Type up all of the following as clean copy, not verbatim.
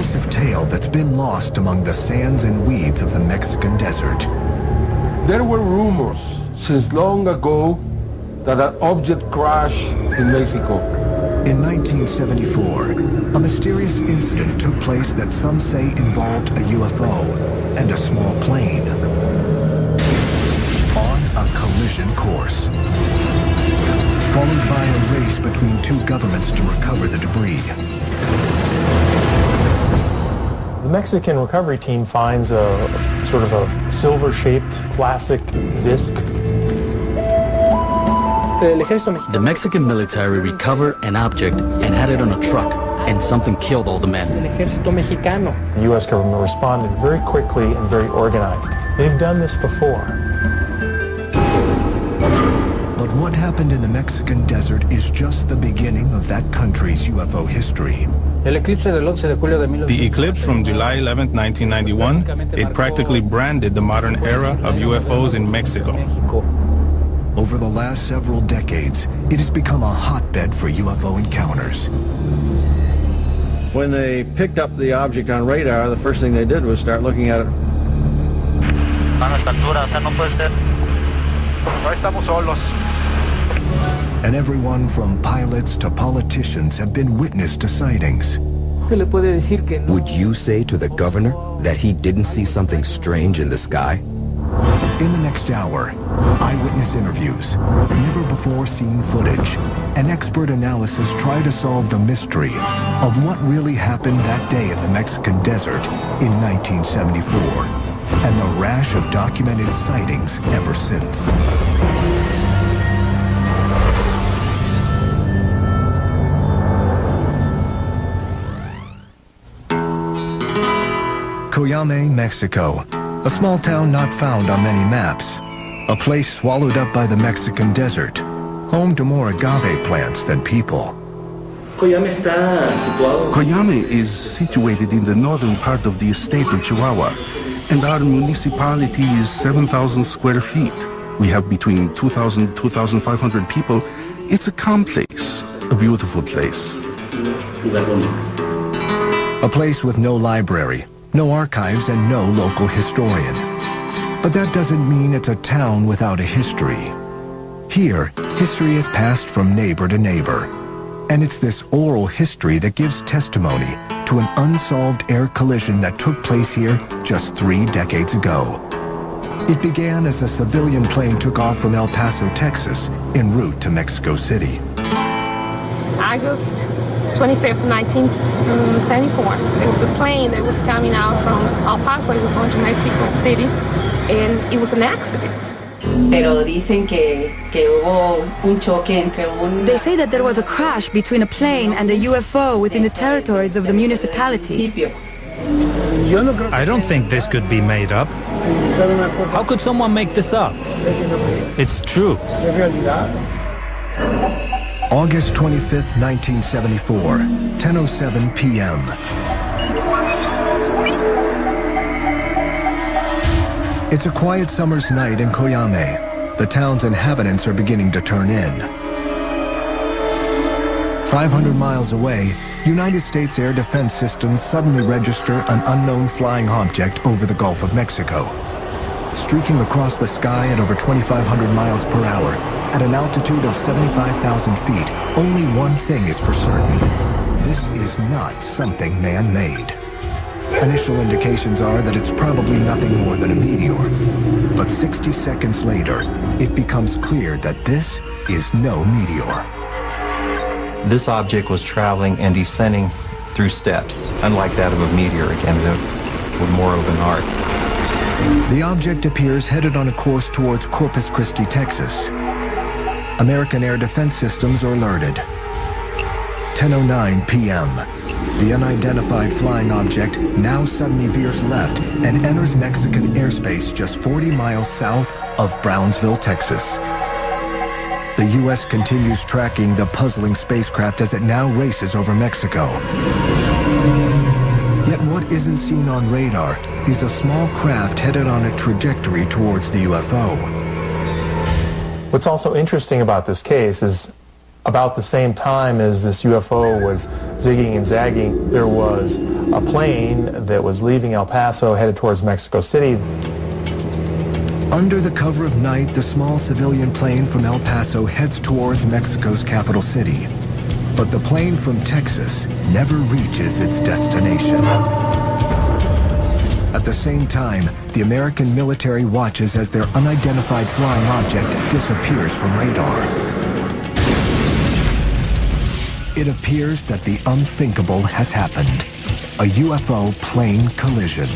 elusive tale that's been lost among the sands and weeds of the Mexican desert. There were rumors since long ago that an object crashed in Mexico. In 1974, a mysterious incident took place that some say involved a UFO and a small plane on a collision course, followed by a race between two governments to recover the debris. The Mexican recovery team finds a sort of a silver-shaped classic disc. The Mexican military recovered an object and had it on a truck, and something killed all the men. The U.S. government responded very quickly and very organized. They've done this before. But what happened in the Mexican desert is just the beginning of that country's UFO history. The eclipse from July 11, 1991, it practically branded the modern era of UFOs in Mexico. Over the last several decades, it has become a hotbed for UFO encounters. When they picked up the object on radar, the first thing they did was start looking at it. And everyone from pilots to politicians have been witness to sightings. Would you say to the governor that he didn't see something strange in the sky? In the next hour, eyewitness interviews, never-before-seen footage, and expert analysis try to solve the mystery of what really happened that day in the Mexican desert in 1974, and the rash of documented sightings ever since. Cuyame, Mexico, a small town not found on many maps, a place swallowed up by the Mexican desert, home to more agave plants than people. Cuyame is situated in the northern part of the state of Chihuahua, and our municipality is 7,000 square feet. We have between 2,000 and 2,500 people. It's a calm place, a beautiful place. A place with no library, no archives, and no local historian. But that doesn't mean it's a town without a history. Here, history is passed from neighbor to neighbor. And it's this oral history that gives testimony to an unsolved air collision that took place here just 3 decades ago. It began as a civilian plane took off from El Paso, Texas, en route to Mexico City. August 25th, 1974. There was a plane that was coming out from El Paso. It was going to Mexico City, and it was an accident. They say that there was a crash between a plane and a UFO within the territories of the municipality. I don't think this could be made up. How could someone make this up? It's true. August 25th, 1974, 10:07 p.m. It's a quiet summer's night in Cuyame. The town's inhabitants are beginning to turn in. 500 miles away, United States air defense systems suddenly register an unknown flying object over the Gulf of Mexico. Streaking across the sky at over 2,500 miles per hour, at an altitude of 75,000 feet, only one thing is for certain. This is not something man-made. Initial indications are that it's probably nothing more than a meteor. But 60 seconds later, it becomes clear that this is no meteor. This object was traveling and descending through steps, unlike that of a meteor, again, with more of an arc. The object appears headed on a course towards Corpus Christi, Texas. American air defense systems are alerted. 10:09 p.m. The unidentified flying object now suddenly veers left and enters Mexican airspace just 40 miles south of Brownsville, Texas. The U.S. continues tracking the puzzling spacecraft as it now races over Mexico. Yet what isn't seen on radar is a small craft headed on a trajectory towards the UFO. What's also interesting about this case is About the same time as this UFO was zigging and zagging, there was a plane that was leaving El Paso headed towards Mexico City. Under the cover of night, the small civilian plane from El Paso heads towards Mexico's capital city. But the plane from Texas never reaches its destination. At the same time, the American military watches as their unidentified flying object disappears from radar. It appears that the unthinkable has happened. A UFO plane collision.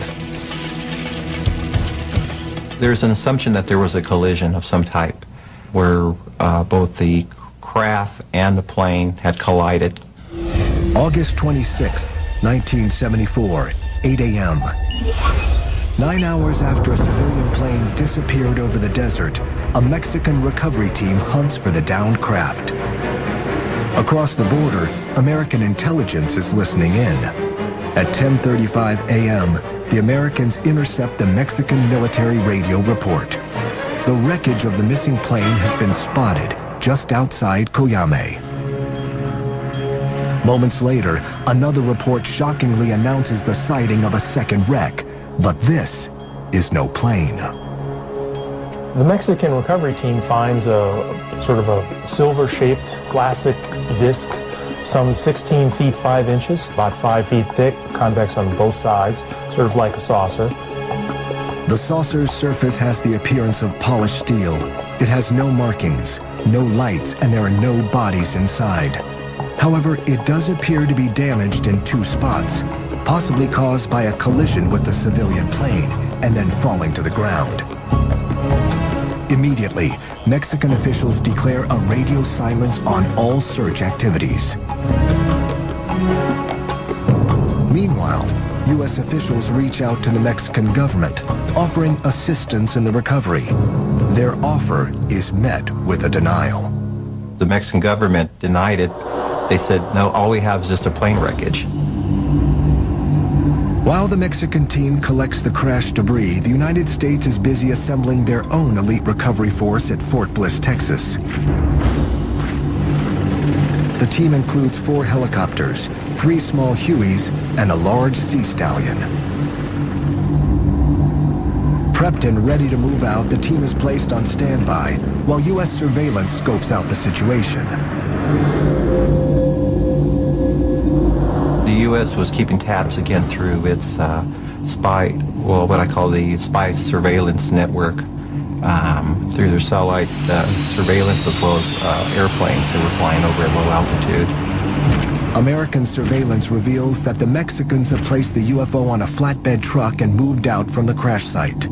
There's an assumption that there was a collision of some type where both the craft and the plane had collided. August 26, 1974, 8 a.m. 9 hours after a civilian plane disappeared over the desert, a Mexican recovery team hunts for the downed craft. Across the border, American intelligence is listening in. At 10:35 a.m., the Americans intercept the Mexican military radio report. The wreckage of the missing plane has been spotted just outside Coyame. Moments later, another report shockingly announces the sighting of a second wreck, but this is no plane. The Mexican recovery team finds a sort of a silver-shaped classic disc, some 16 feet 5 inches, about 5 feet thick, convex on both sides, sort of like a saucer. The saucer's surface has the appearance of polished steel. It has no markings, no lights, and there are no bodies inside. However, it does appear to be damaged in 2 spots, possibly caused by a collision with the civilian plane and then falling to the ground. Immediately, Mexican officials declare a radio silence on all search activities. Meanwhile, U.S. officials reach out to the Mexican government, offering assistance in the recovery. Their offer is met with a denial. The Mexican government denied it. They said, no, all we have is just a plane wreckage. While the Mexican team collects the crash debris, the United States is busy assembling their own elite recovery force at Fort Bliss, Texas. The team includes 4 helicopters, 3 small Hueys, and a large Sea Stallion. Prepped and ready to move out, the team is placed on standby while U.S. surveillance scopes out the situation. The U.S. was keeping tabs again through its what I call the spy surveillance network, through their satellite surveillance as well as airplanes that were flying over at low altitude. American surveillance reveals that the Mexicans have placed the UFO on a flatbed truck and moved out from the crash site.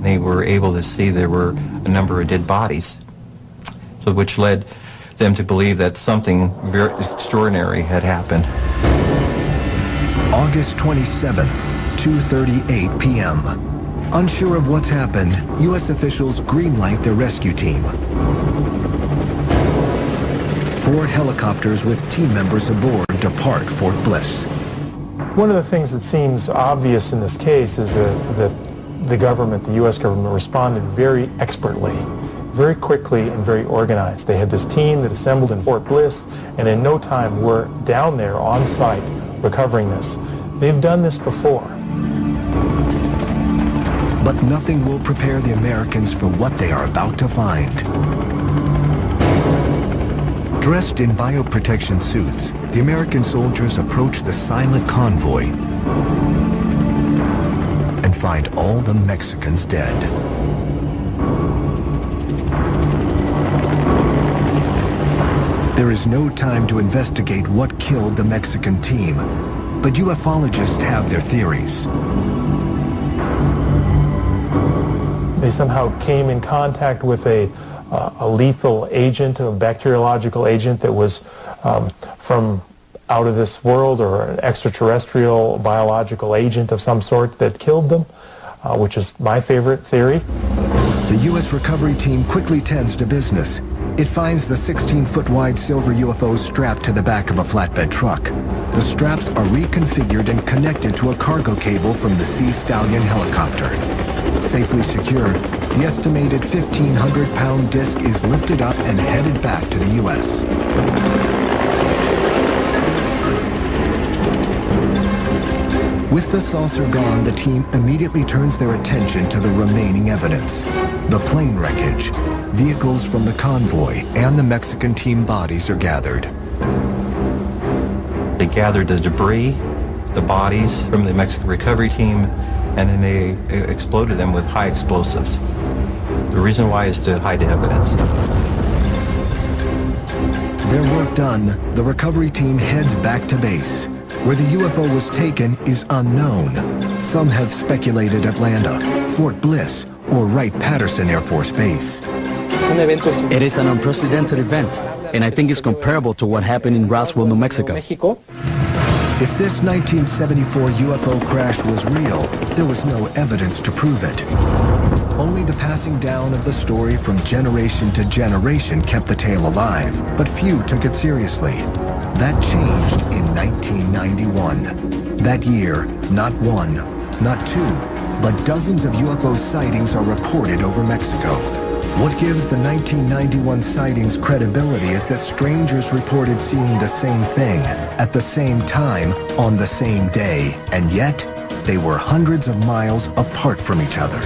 They were able to see there were a number of dead bodies, so which led them to believe that something very extraordinary had happened. August 27th, 2:38 p.m. Unsure of what's happened, U.S. officials greenlight their rescue team. 4 helicopters with team members aboard depart Fort Bliss. One of the things that seems obvious in this case is that the government, the U.S. government, responded very expertly, very quickly, and very organized. They had this team that assembled in Fort Bliss, and in no time were down there on site recovering this. They've done this before. But nothing will prepare the Americans for what they are about to find. Dressed in bioprotection suits, the American soldiers approach the silent convoy and find all the Mexicans dead. There is no time to investigate what killed the Mexican team, but ufologists have their theories. They somehow came in contact with a lethal agent, a bacteriological agent that was from out of this world, or an extraterrestrial biological agent of some sort that killed them, which is my favorite theory. The U.S. recovery team quickly tends to business. It finds the 16-foot wide silver UFO strapped to the back of a flatbed truck. The straps are reconfigured and connected to a cargo cable from the Sea Stallion helicopter. Safely secured, the estimated 1,500-pound disk is lifted up and headed back to the U.S. With the saucer gone, the team immediately turns their attention to the remaining evidence. The plane wreckage, vehicles from the convoy, and the Mexican team bodies are gathered. They gathered the debris, the bodies from the Mexican recovery team, and then they exploded them with high explosives. The reason why is to hide the evidence. Their work done, the recovery team heads back to base. Where the UFO was taken is unknown. Some have speculated Atlanta, Fort Bliss, or Wright-Patterson Air Force Base. It is an unprecedented event, and I think it's comparable to what happened in Roswell, New Mexico. If this 1974 UFO crash was real, there was no evidence to prove it. Only the passing down of the story from generation to generation kept the tale alive, but few took it seriously. That changed in 1991. That year, not one, not two, but dozens of UFO sightings are reported over Mexico. What gives the 1991 sightings credibility is that strangers reported seeing the same thing at the same time on the same day, and yet they were hundreds of miles apart from each other.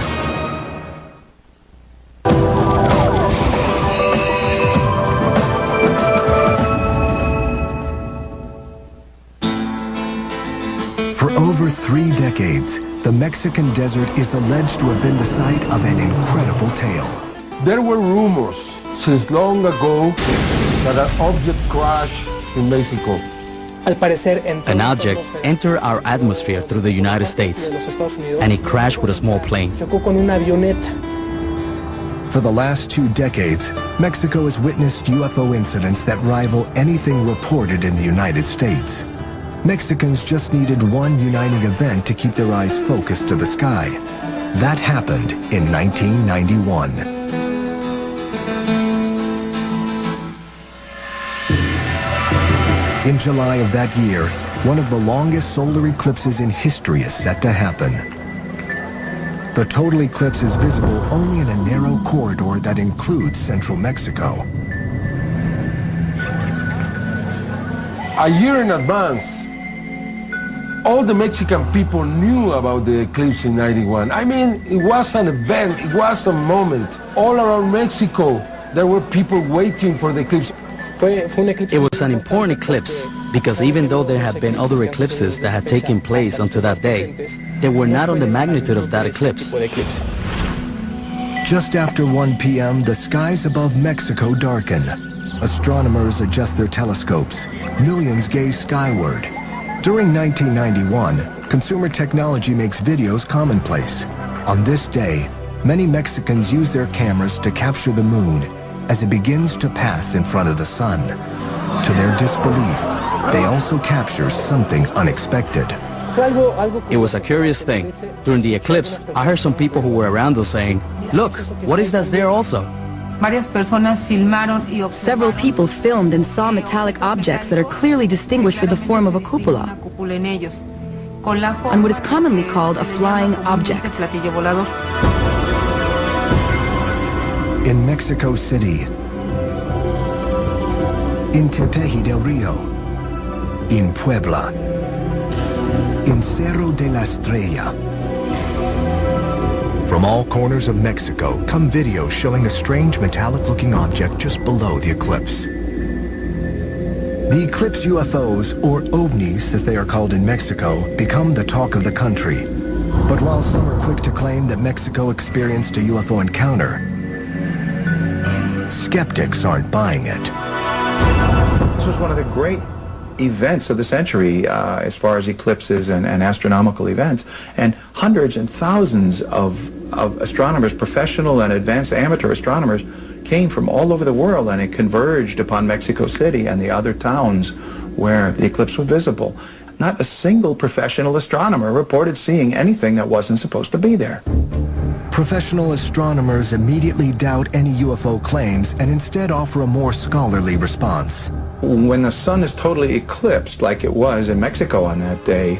For over 3 decades, the Mexican desert is alleged to have been the site of an incredible tale. There were rumors since long ago that an object crashed in Mexico. An object entered our atmosphere through the United States, and it crashed with a small plane. For the last 2 decades, Mexico has witnessed UFO incidents that rival anything reported in the United States. Mexicans just needed one uniting event to keep their eyes focused to the sky. That happened in 1991. In July of that year, one of the longest solar eclipses in history is set to happen. The total eclipse is visible only in a narrow corridor that includes central Mexico. A year in advance, all the Mexican people knew about the eclipse in '91. I mean, it was an event, it was a moment. All around Mexico, there were people waiting for the eclipse. It was an important eclipse because even though there had been other eclipses that had taken place until that day, they were not on the magnitude of that eclipse. Just after 1 p.m., the skies above Mexico darken. Astronomers adjust their telescopes. Millions gaze skyward. During 1991, consumer technology makes videos commonplace. On this day, many Mexicans use their cameras to capture the moon as it begins to pass in front of the sun. To their disbelief, they also capture something unexpected. It was a curious thing. During the eclipse, I heard some people who were around us saying, "Look, what is that there also?" Several people filmed and saw metallic objects that are clearly distinguished with the form of a cupola, and what is commonly called a flying object. In Mexico City, in Tepeji del Rio, in Puebla, in Cerro de la Estrella. From all corners of Mexico come videos showing a strange metallic-looking object just below the eclipse. The eclipse UFOs, or ovnis as they are called in Mexico, become the talk of the country. But while some are quick to claim that Mexico experienced a UFO encounter, skeptics aren't buying it. This was one of the great events of the century as far as eclipses and astronomical events. And hundreds and thousands of astronomers, professional and advanced amateur astronomers, came from all over the world, and it converged upon Mexico City and the other towns where the eclipse was visible. Not a single professional astronomer reported seeing anything that wasn't supposed to be there. Professional astronomers immediately doubt any UFO claims and instead offer a more scholarly response. When the sun is totally eclipsed, like it was in Mexico on that day,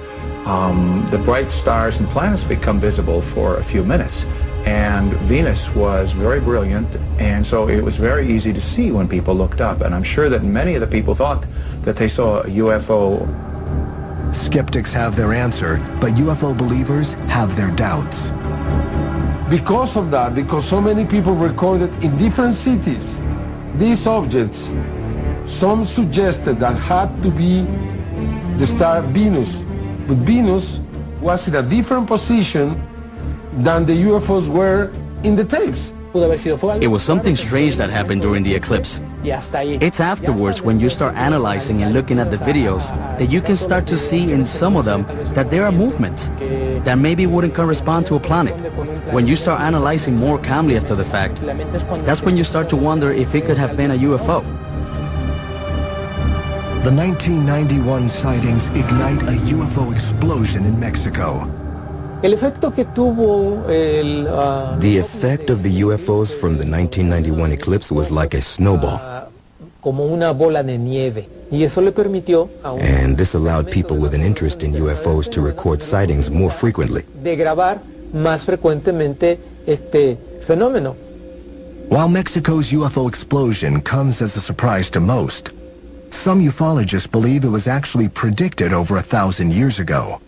the bright stars and planets become visible for a few minutes. and Venus was very brilliant, and so it was very easy to see when people looked up. And I'm sure that many of the people thought that they saw a UFO. Skeptics have their answer, but UFO believers have their doubts. Because of that, because so many people recorded in different cities these objects, some suggested that had to be the star Venus. But Venus was in a different position than the UFOs were in the tapes. It was something strange that happened during the eclipse. It's afterwards, when you start analyzing and looking at the videos, that you can start to see in some of them that there are movements that maybe wouldn't correspond to a planet. When you start analyzing more calmly after the fact, that's when you start to wonder if it could have been a UFO. The 1991 sightings ignite a UFO explosion in Mexico. The effect of the UFOs from the 1991 eclipse was like a snowball. And this allowed people with an interest in UFOs to record sightings more frequently. While Mexico's UFO explosion comes as a surprise to most, some ufologists believe it was actually predicted over 1,000 years ago.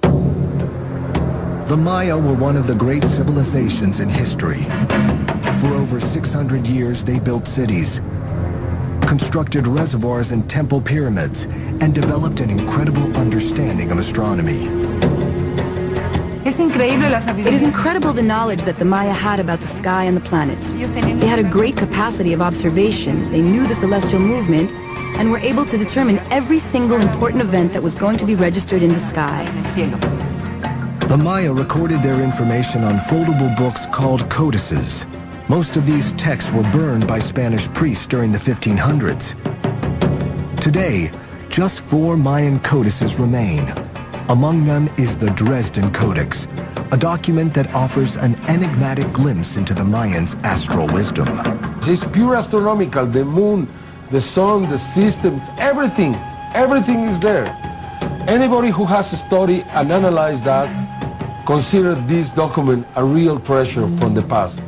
The Maya were one of the great civilizations in history. For over 600 years, they built cities, constructed reservoirs and temple pyramids, and developed an incredible understanding of astronomy. It is incredible the knowledge that the Maya had about the sky and the planets. They had a great capacity of observation, they knew the celestial movement, and were able to determine every single important event that was going to be registered in the sky. The Maya recorded their information on foldable books called codices. Most of these texts were burned by Spanish priests during the 1500s. Today, just 4 Mayan codices remain. Among them is the Dresden Codex, a document that offers an enigmatic glimpse into the Mayans' astral wisdom. It's pure astronomical, the moon, the sun, the systems, everything is there. Anybody who has studied and analyzed that consider this document a real treasure from the past.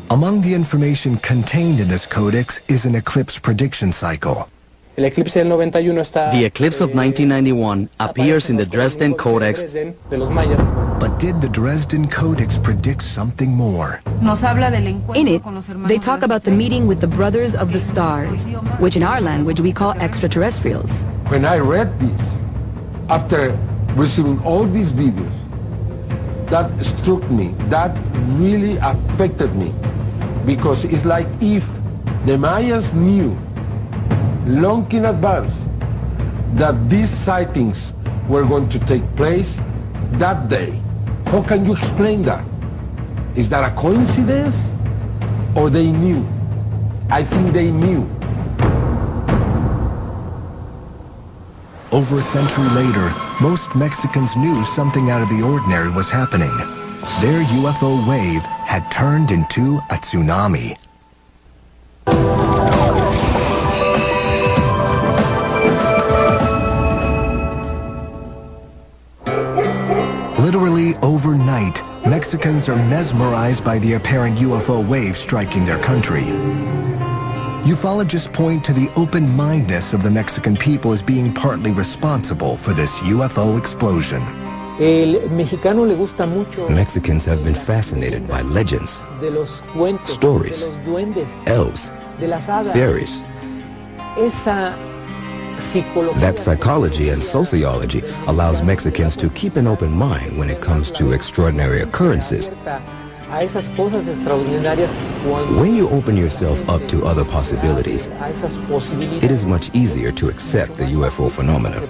Among the information contained in this codex is an eclipse prediction cycle. The eclipse of 1991 appears in the Dresden Codex. But did the Dresden Codex predict something more? In it, they talk about the meeting with the Brothers of the Stars, which in our language we call extraterrestrials. When I read this, after receiving all these videos, that struck me, that really affected me, because it's like if the Mayans knew long in advance that these sightings were going to take place that day. How can you explain that? Is that a coincidence, or they knew? I think they knew. Over a century later, most Mexicans knew something out of the ordinary was happening. Their UFO wave had turned into a tsunami. Literally overnight, Mexicans are mesmerized by the apparent UFO wave striking their country. Ufologists point to the open-mindedness of the Mexican people as being partly responsible for this UFO explosion. Mexicans have been fascinated by legends, stories, elves, fairies. That psychology and sociology allows Mexicans to keep an open mind when it comes to extraordinary occurrences. When you open yourself up to other possibilities, it is much easier to accept the UFO phenomenon.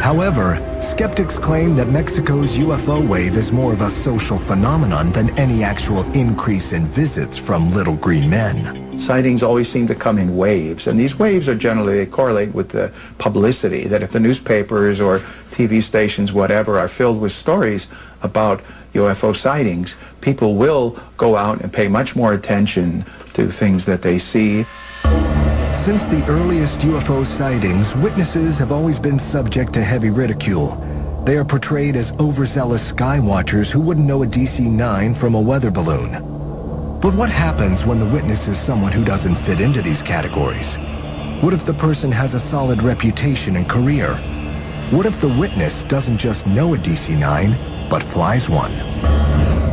However, skeptics claim that Mexico's UFO wave is more of a social phenomenon than any actual increase in visits from little green men. Sightings always seem to come in waves, and these waves are generally, they correlate with the publicity, that if the newspapers or TV stations, whatever, are filled with stories about UFO sightings, people will go out and pay much more attention to things that they see. Since the earliest UFO sightings, witnesses have always been subject to heavy ridicule. They are portrayed as overzealous sky watchers who wouldn't know a DC-9 from a weather balloon. But what happens when the witness is someone who doesn't fit into these categories? What if the person has a solid reputation and career? What if the witness doesn't just know a DC-9, but flies one?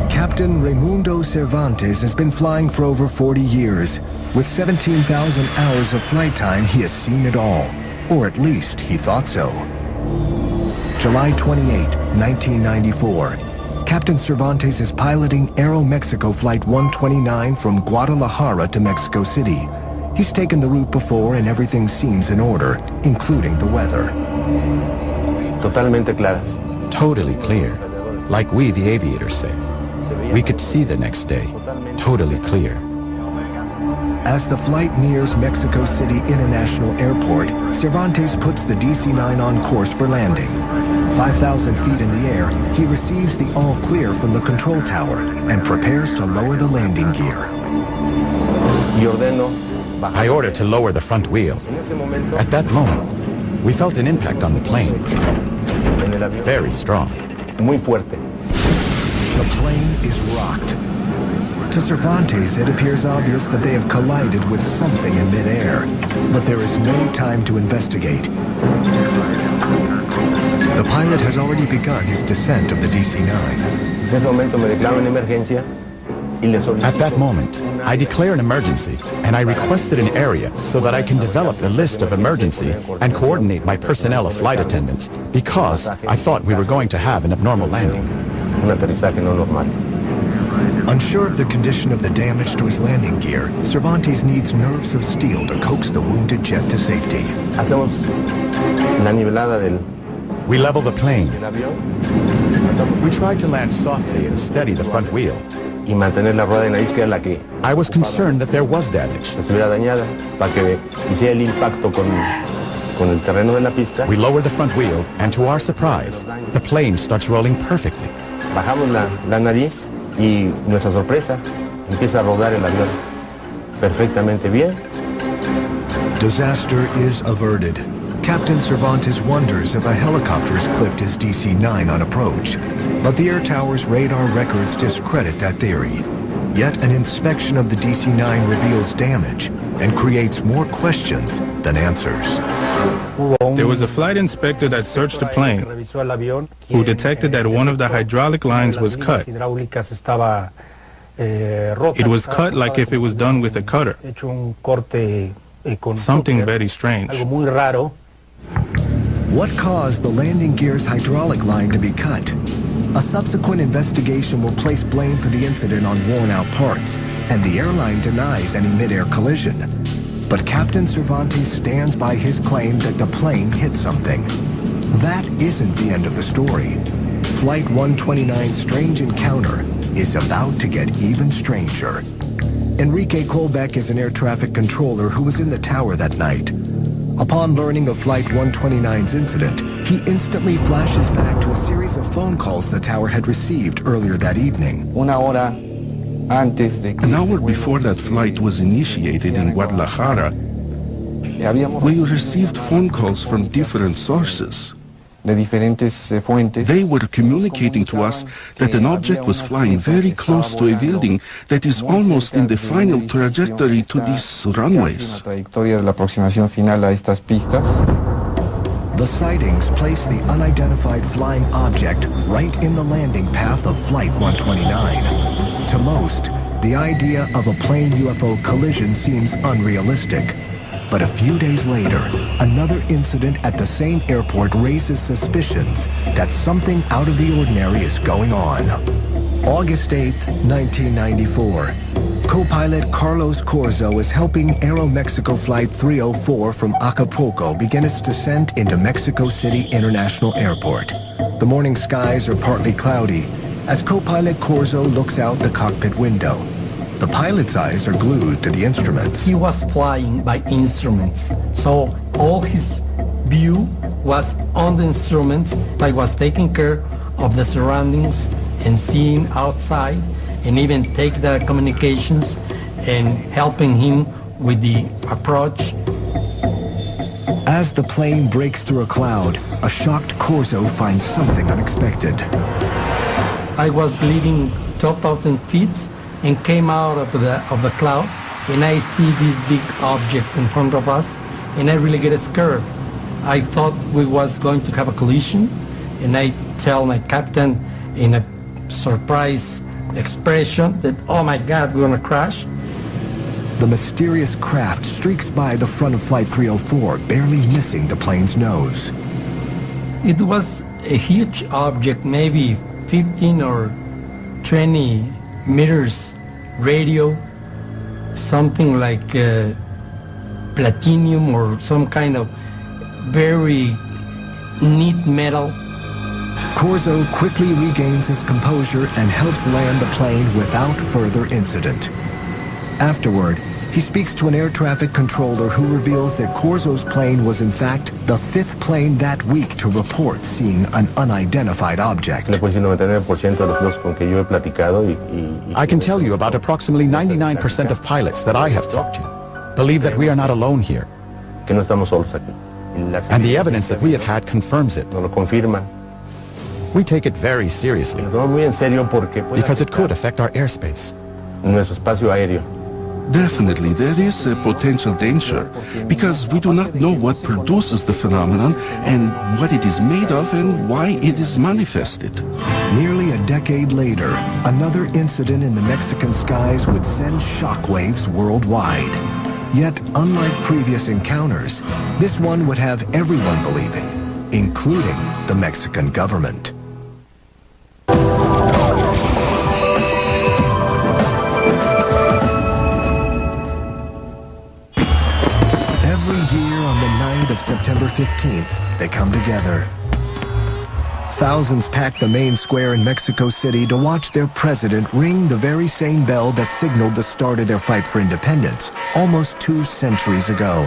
Captain Raimundo Cervantes has been flying for over 40 years. With 17,000 hours of flight time, he has seen it all. Or at least he thought so. July 28, 1994. Captain Cervantes is piloting Aeromexico Flight 129 from Guadalajara to Mexico City. He's taken the route before and everything seems in order, including the weather. Totalmente claras. Totally clear. Like we, the aviators, say. We could see the next day. Totally clear. As the flight nears Mexico City International Airport, Cervantes puts the DC-9 on course for landing. 5,000 feet in the air, he receives the all clear from the control tower and prepares to lower the landing gear. I ordered to lower the front wheel. At that moment, we felt an impact on the plane. Very strong. Muy fuerte. The plane is rocked. To Cervantes, it appears obvious that they have collided with something in midair, but there is no time to investigate. The pilot has already begun his descent of the DC-9. At that moment, I declare an emergency, and I requested an area so that I can develop the list of emergency and coordinate my personnel of flight attendants, because I thought we were going to have an abnormal landing. Unsure of the condition of the damage to his landing gear, Cervantes needs nerves of steel to coax the wounded jet to safety. We level the plane. We tried to land softly and steady the front wheel. I was concerned that there was damage. We lower the front wheel, and to our surprise, the plane starts rolling perfectly. Y nuestra sorpresa, empieza a rodar el avión perfectamente bien. Disaster is averted. Captain Cervantes wonders if a helicopter has clipped his DC-9 on approach. But the air tower's radar records discredit that theory. Yet an inspection of the DC-9 reveals damage and creates more questions than answers. There was a flight inspector that searched the plane who detected that one of the hydraulic lines was cut. It was cut like if it was done with a cutter. Something very strange. What caused the landing gear's hydraulic line to be cut? A subsequent investigation will place blame for the incident on worn-out parts, and the airline denies any mid-air collision. But Captain Cervantes stands by his claim that the plane hit something. That isn't the end of the story. Flight 129's strange encounter is about to get even stranger. Enrique Colbeck is an air traffic controller who was in the tower that night. Upon learning of Flight 129's incident, he instantly flashes back to a series of phone calls the tower had received earlier that evening. An hour before that flight was initiated in Guadalajara, we received phone calls from different sources. They were communicating to us that an object was flying very close to a building that is almost in the final trajectory to these runways. The sightings place the unidentified flying object right in the landing path of Flight 129. To most, the idea of a plane UFO collision seems unrealistic. But a few days later, another incident at the same airport raises suspicions that something out of the ordinary is going on. August 8, 1994. Co-pilot Carlos Corzo is helping Aeromexico Flight 304 from Acapulco begin its descent into Mexico City International Airport. The morning skies are partly cloudy as co-pilot Corzo looks out the cockpit window. The pilot's eyes are glued to the instruments. He was flying by instruments, so all his view was on the instruments, like was taking care of the surroundings and seeing outside, and even take the communications and helping him with the approach. As the plane breaks through a cloud, a shocked Corso finds something unexpected. I was leaving 12,000 feet and came out of the cloud, and I see this big object in front of us, and I really get scared. I thought we was going to have a collision, and I tell my captain in a surprise expression that, oh my God, we're gonna crash. The mysterious craft streaks by the front of Flight 304, barely missing the plane's nose. It was a huge object, maybe 15 or 20 meters radio, something like platinum or some kind of very neat metal. Corso quickly regains his composure and helps land the plane without further incident. Afterward, he speaks to an air traffic controller who reveals that Corso's plane was in fact the 5th plane that week to report seeing an unidentified object. I can tell you about approximately 99% of pilots that I have talked to believe that we are not alone here. And the evidence that we have had confirms it. We take it very seriously because it could affect our airspace. Definitely, there is a potential danger because we do not know what produces the phenomenon and what it is made of and why it is manifested. Nearly a decade later, another incident in the Mexican skies would send shockwaves worldwide. Yet, unlike previous encounters, this one would have everyone believing, including the Mexican government. Every year on the night of September 15th, they come together. Thousands pack the main square in Mexico City to watch their president ring the very same bell that signaled the start of their fight for independence almost 2 centuries ago.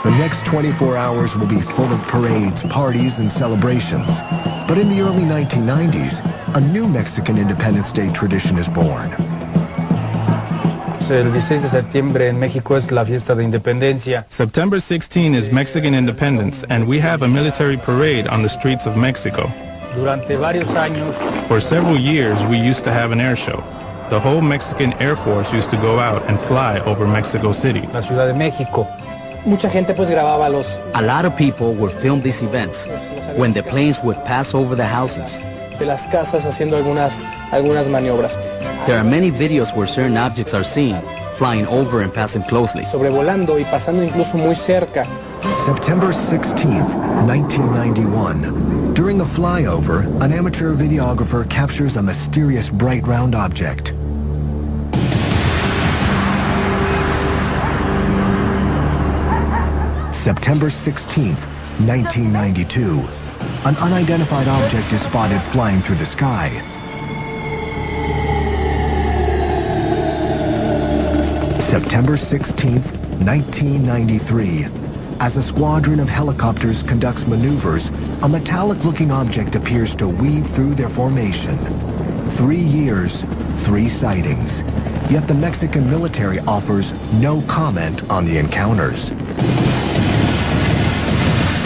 The next 24 hours will be full of parades, parties, and celebrations. But in the early 1990s, a new Mexican Independence Day tradition is born. El 16 de septiembre en México es la fiesta de independencia. September 16 is Mexican independence, and we have a military parade on the streets of Mexico. Durante varios años, For several years, we used to have an air show. The whole Mexican Air Force used to go out and fly over Mexico City. la Ciudad de México. Mucha gente pues grababa los A lot of people would film these events when the planes would pass over the houses. de las casas haciendo algunas maniobras. There are many videos where certain objects are seen, flying over and passing closely. Sobrevolando y pasando incluso muy cerca. September 16th, 1991. During the flyover, an amateur videographer captures a mysterious bright round object. September 16th, 1992. An unidentified object is spotted flying through the sky. September 16th, 1993. As a squadron of helicopters conducts maneuvers, a metallic-looking object appears to weave through their formation. 3 years, 3 sightings. Yet the Mexican military offers no comment on the encounters.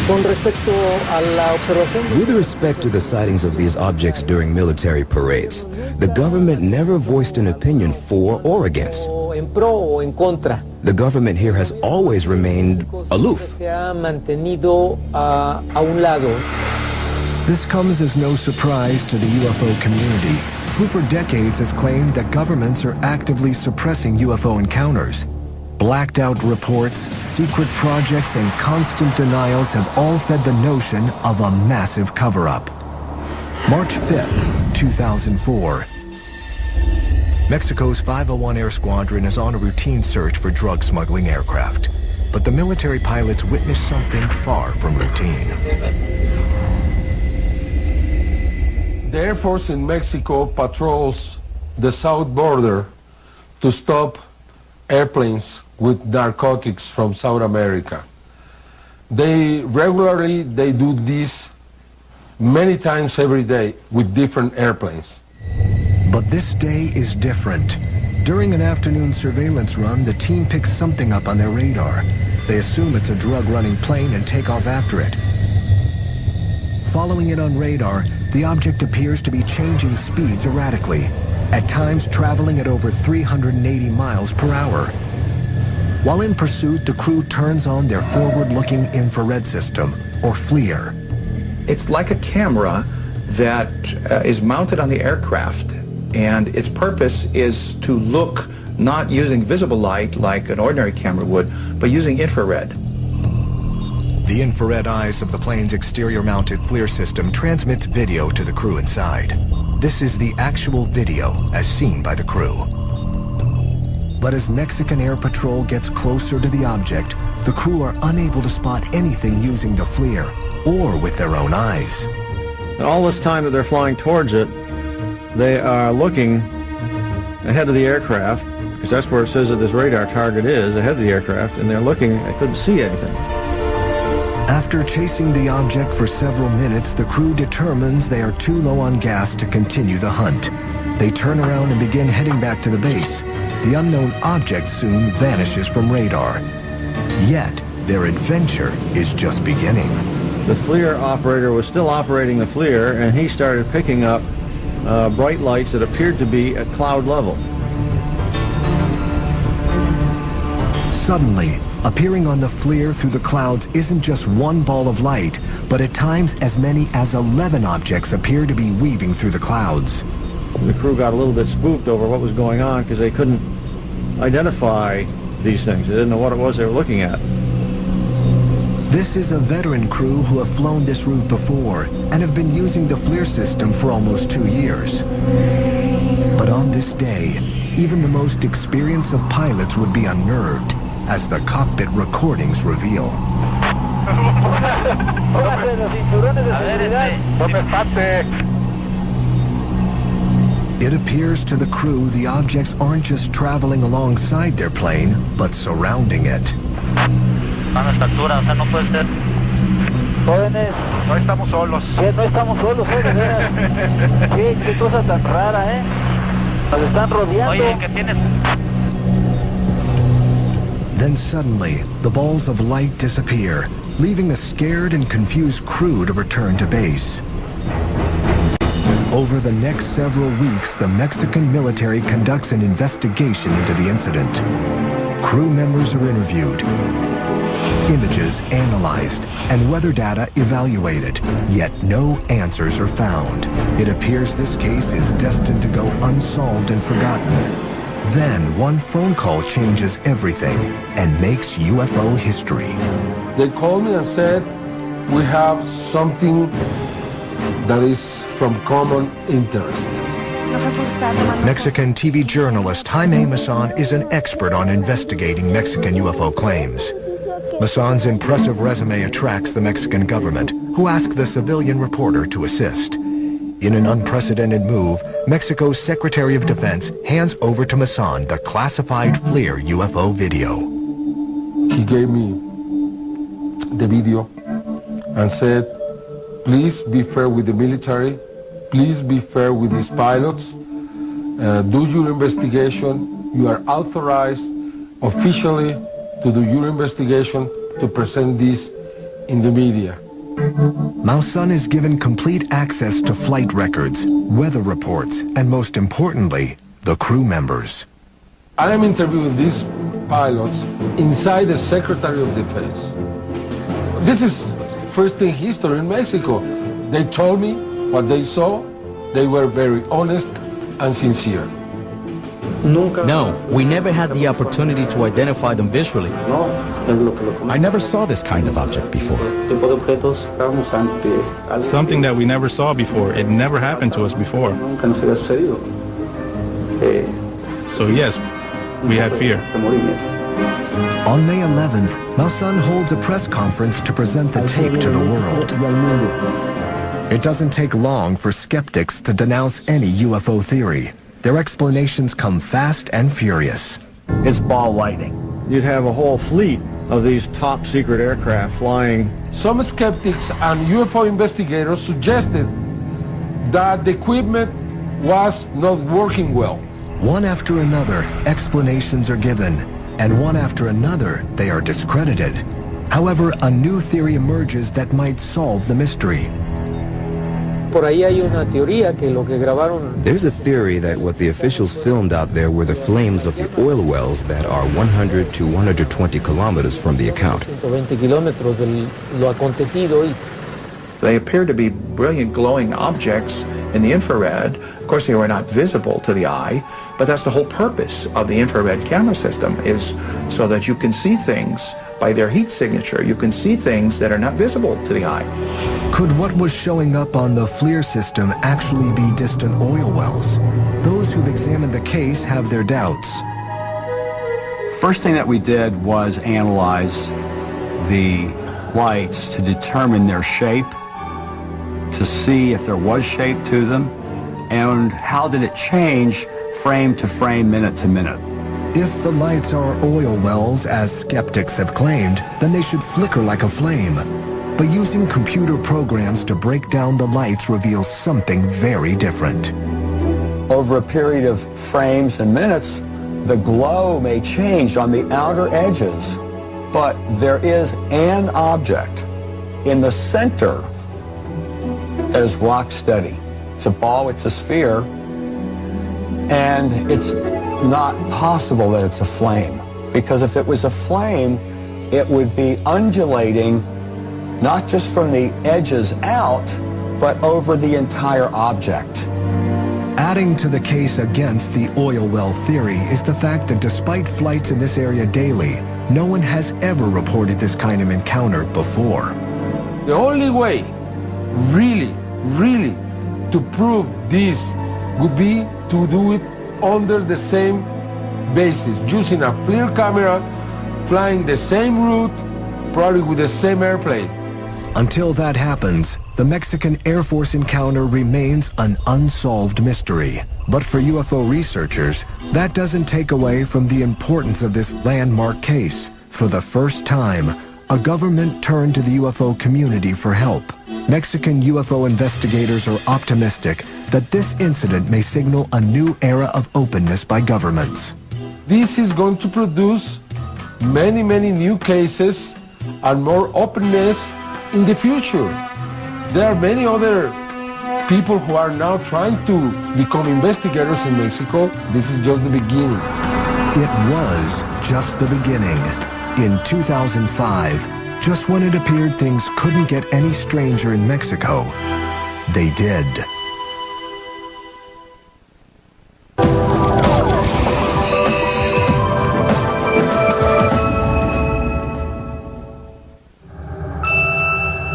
With respect to the sightings of these objects during military parades, the government never voiced an opinion for or against. The government here has always remained aloof. This comes as no surprise to the UFO community, who for decades has claimed that governments are actively suppressing UFO encounters. Blacked out reports, secret projects, and constant denials have all fed the notion of a massive cover-up. March 5th, 2004. Mexico's 501 Air Squadron is on a routine search for drug smuggling aircraft. But the military pilots witness something far from routine. The Air Force in Mexico patrols the south border to stop airplanes with narcotics from South America. They do this many times every day with different airplanes. But this day is different. During an afternoon surveillance run, the team picks something up on their radar. They assume it's a drug-running plane and take off after it. Following it on radar, the object appears to be changing speeds erratically, at times traveling at over 380 miles per hour. While in pursuit, the crew turns on their forward-looking infrared system, or FLIR. It's like a camera that is mounted on the aircraft, and its purpose is to look not using visible light like an ordinary camera would, but using infrared. The infrared eyes of the plane's exterior-mounted FLIR system transmits video to the crew inside. This is the actual video as seen by the crew. But as Mexican Air Patrol gets closer to the object, the crew are unable to spot anything using the FLIR or with their own eyes. And all this time that they're flying towards it, they are looking ahead of the aircraft, because that's where it says that this radar target is, ahead of the aircraft, and they're looking, I couldn't see anything. After chasing the object for several minutes, the crew determines they are too low on gas to continue the hunt. They turn around and begin heading back to the base. The unknown object soon vanishes from radar. Yet, their adventure is just beginning. The FLIR operator was still operating the FLIR, and he started picking up bright lights that appeared to be at cloud level. Suddenly, appearing on the FLIR through the clouds isn't just one ball of light, but at times as many as 11 objects appear to be weaving through the clouds. The crew got a little bit spooked over what was going on because they couldn't identify these things. They didn't know what it was they were looking at. This is a veteran crew who have flown this route before and have been using the FLIR system for almost 2 years. But on this day, even the most experienced of pilots would be unnerved, as the cockpit recordings reveal. It appears to the crew the objects aren't just traveling alongside their plane, but surrounding it. Jóvenes, no estamos solos. No estamos solos, jóvenes. Qué cosa tan rara, ¿eh? Nos están rodeando. Oye, ¿qué tienes? Then suddenly, the balls of light disappear, leaving the scared and confused crew to return to base. Over the next several weeks, the Mexican military conducts an investigation into the incident. Crew members are interviewed, images analyzed, and weather data evaluated, yet no answers are found. It appears this case is destined to go unsolved and forgotten. Then one phone call changes everything and makes UFO history. They called me and said, we have something that is from common interest. Mexican TV journalist Jaime Maussan is an expert on investigating Mexican UFO claims. Maussan's impressive resume attracts the Mexican government, who ask the civilian reporter to assist. In an unprecedented move, Mexico's Secretary of Defense hands over to Maussan the classified FLIR UFO video. He gave me the video and said, please be fair with the military, please be fair with these pilots, do your investigation, you are authorized officially to do your investigation, to present this in the media. Maussan is given complete access to flight records, weather reports, and most importantly, the crew members. I am interviewing these pilots inside the Secretary of Defense. This is first in history in Mexico. They told me what they saw. They were very honest and sincere. No, we never had the opportunity to identify them visually. I never saw this kind of object before. Something that we never saw before. It never happened to us before. So yes, we had fear. On May 11th, Maussan holds a press conference to present the tape to the world. It doesn't take long for skeptics to denounce any UFO theory. Their explanations come fast and furious. It's ball lightning. You'd have a whole fleet of these top secret aircraft flying. Some skeptics and UFO investigators suggested that the equipment was not working well. One after another, explanations are given, and one after another, they are discredited. However, a new theory emerges that might solve the mystery. There's a theory that what the officials filmed out there were the flames of the oil wells that are 100 to 120 kilometers from the account. They appear to be brilliant glowing objects in the infrared. Of course, they were not visible to the eye, but that's the whole purpose of the infrared camera system, is so that you can see things by their heat signature. You can see things that are not visible to the eye. Could what was showing up on the FLIR system actually be distant oil wells? Those who've examined the case have their doubts. First thing that we did was analyze the lights to determine their shape, to see if there was shape to them, and how did it change frame to frame, minute to minute. If the lights are oil wells, as skeptics have claimed, then they should flicker like a flame. But using computer programs to break down the lights reveals something very different. Over a period of frames and minutes, the glow may change on the outer edges, but there is an object in the center that is rock steady. It's a ball, it's a sphere, and it's not possible that it's a flame, because if it was a flame, it would be undulating not just from the edges out, but over the entire object. Adding to the case against the oil well theory is the fact that despite flights in this area daily, no one has ever reported this kind of encounter before. The only way, really, to prove this would be to do it under the same basis, using a FLIR camera, flying the same route, probably with the same airplane. Until that happens, the Mexican Air Force encounter remains an unsolved mystery. But for UFO researchers, that doesn't take away from the importance of this landmark case. For the first time, a government turned to the UFO community for help. Mexican UFO investigators are optimistic that this incident may signal a new era of openness by governments. This is going to produce many new cases and more openness in the future. There are many other people who are now trying to become investigators in Mexico. This is just the beginning. It was just the beginning. In 2005, just when it appeared things couldn't get any stranger in Mexico, they did.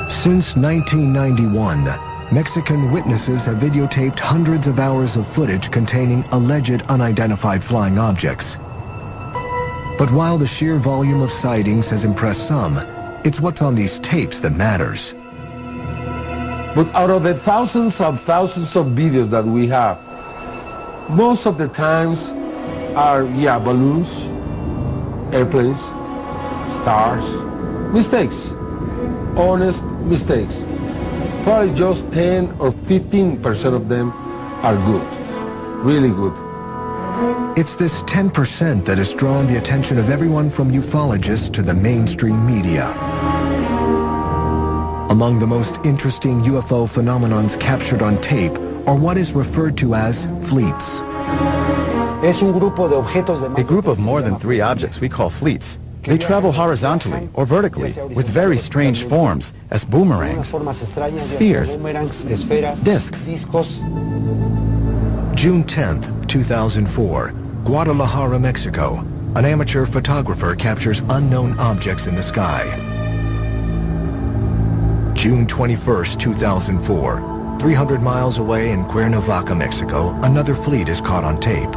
Since 1991, Mexican witnesses have videotaped hundreds of hours of footage containing alleged unidentified flying objects. But while the sheer volume of sightings has impressed some, it's what's on these tapes that matters. But out of the thousands of videos that we have, most of the times are, balloons, airplanes, stars, mistakes, honest mistakes. Probably just 10 or 15% of them are good, really good. It's this 10% that has drawn the attention of everyone from ufologists to the mainstream media. Among the most interesting UFO phenomenons captured on tape are what is referred to as fleets. A group of more than 3 objects we call fleets. They travel horizontally or vertically with very strange forms as boomerangs, spheres, discs. June 10th, 2004, Guadalajara, Mexico. An amateur photographer captures unknown objects in the sky. June 21st, 2004, 300 miles away in Cuernavaca, Mexico, another fleet is caught on tape.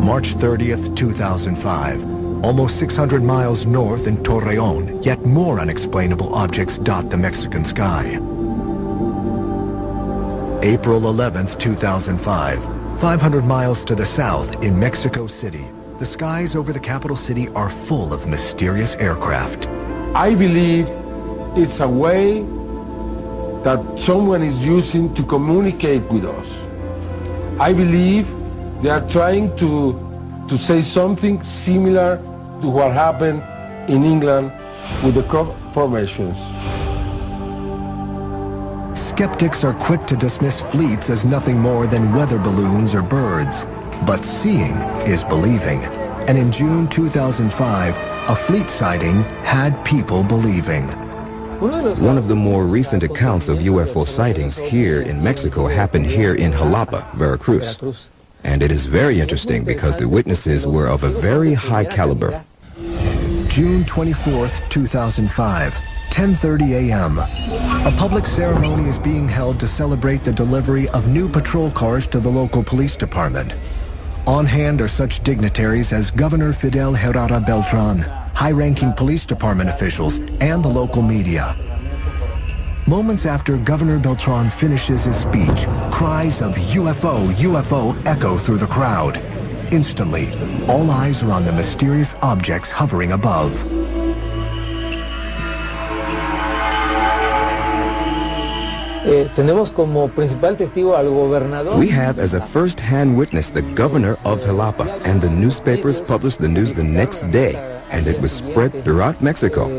March 30th, 2005, almost 600 miles north in Torreon, yet more unexplainable objects dot the Mexican sky. April 11th, 2005, 500 miles to the south in Mexico City, the skies over the capital city are full of mysterious aircraft. I believe it's a way that someone is using to communicate with us. I believe They are trying to say something similar to what happened in England with the crop formations. Skeptics are quick to dismiss fleets as nothing more than weather balloons or birds. But seeing is believing. And in June 2005, a fleet sighting had people believing. One of the more recent accounts of UFO sightings here in Mexico happened here in Jalapa, Veracruz. And it is very interesting because the witnesses were of a very high caliber. June 24th, 2005, 10:30 a.m. A public ceremony is being held to celebrate the delivery of new patrol cars to the local police department. On hand are such dignitaries as Governor Fidel Herrera Beltran, high-ranking police department officials, and the local media. Moments after Governor Beltran finishes his speech, cries of UFO, UFO echo through the crowd. Instantly, all eyes are on the mysterious objects hovering above. We have as a first-hand witness the governor of Jalapa, and the newspapers published the news the next day, and it was spread throughout Mexico.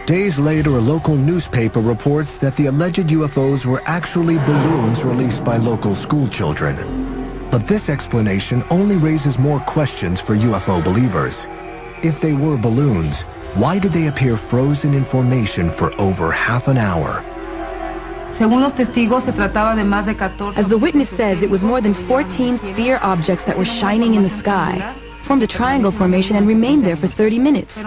Days later, a local newspaper reports that the alleged UFOs were actually balloons released by local school children. But this explanation only raises more questions for UFO believers. If they were balloons, why did they appear frozen in formation for over half an hour? As the witness says, it was more than 14 sphere objects that were shining in the sky, formed a triangle formation and remained there for 30 minutes.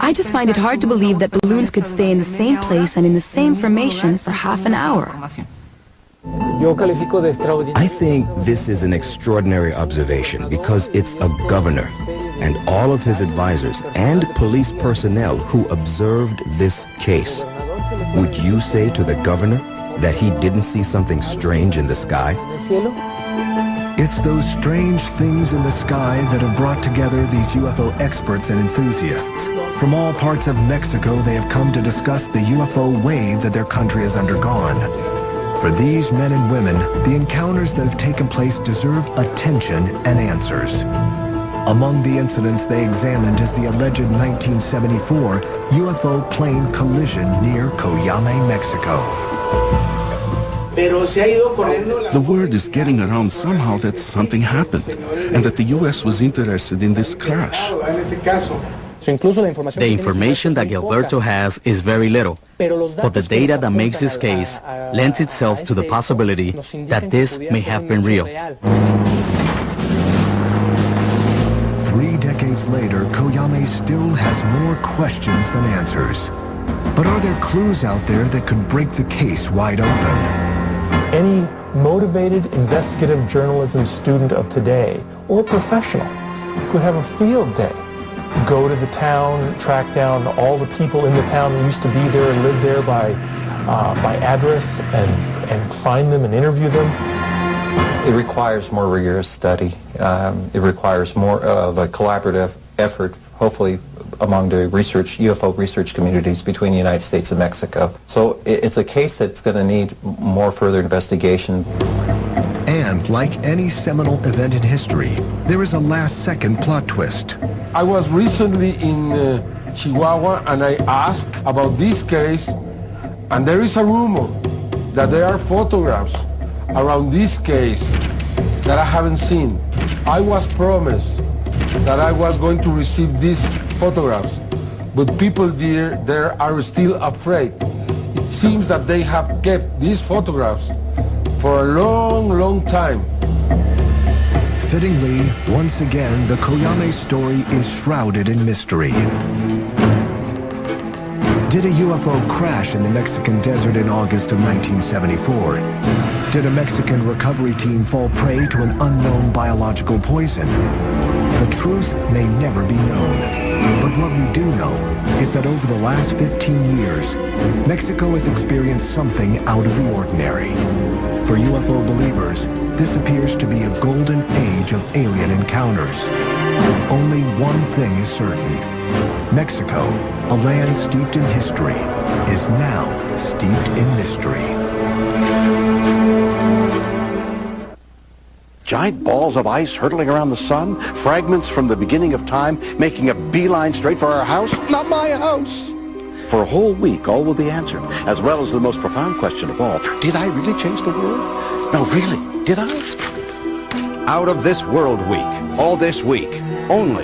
I just find it hard to believe that balloons could stay in the same place and in the same formation for half an hour. I think this is an extraordinary observation because it's a governor and all of his advisors and police personnel who observed this case. Would you say to the governor that he didn't see something strange in the sky? It's those strange things in the sky that have brought together these UFO experts and enthusiasts. From all parts of Mexico, they have come to discuss the UFO wave that their country has undergone. For these men and women, the encounters that have taken place deserve attention and answers. Among the incidents they examined is the alleged 1974 UFO plane collision near Coyame, Mexico. The word is getting around somehow that something happened and that the U.S. was interested in this crash. The information that Gilberto has is very little, but the data that makes this case lends itself to the possibility that this may have been real. 3 decades later, Coyame still has more questions than answers. But are there clues out there that could break the case wide open? Any motivated investigative journalism student of today, or professional, could have a field day. Go to the town, track down all the people in the town that used to be there and live there by address and find them and interview them. It requires more rigorous study. It requires more of a collaborative effort, hopefully among the UFO research communities between the United States and Mexico. So it's a case that's going to need more further investigation. And like any seminal event in history, there is a last-second plot twist. I was recently in Chihuahua and I asked about this case, and there is a rumor that there are photographs around this case that I haven't seen. I was promised that I was going to receive these photographs, but people there are still afraid. It seems that they have kept these photographs for a long, long time. Fittingly, once again, the Coyame story is shrouded in mystery. Did a UFO crash in the Mexican desert in August of 1974? Did a Mexican recovery team fall prey to an unknown biological poison? The truth may never be known, but what we do know is that over the last 15 years, Mexico has experienced something out of the ordinary. For UFO believers, this appears to be a golden age of alien encounters. Only one thing is certain. Mexico, a land steeped in history, is now steeped in mystery. giant balls of ice hurtling around the sun? Fragments from the beginning of time making a beeline straight for our house? Not my house! For a whole week, all will be answered, as well as the most profound question of all. Did I really change the world? No, really, did I? Out of This World Week, all this week, only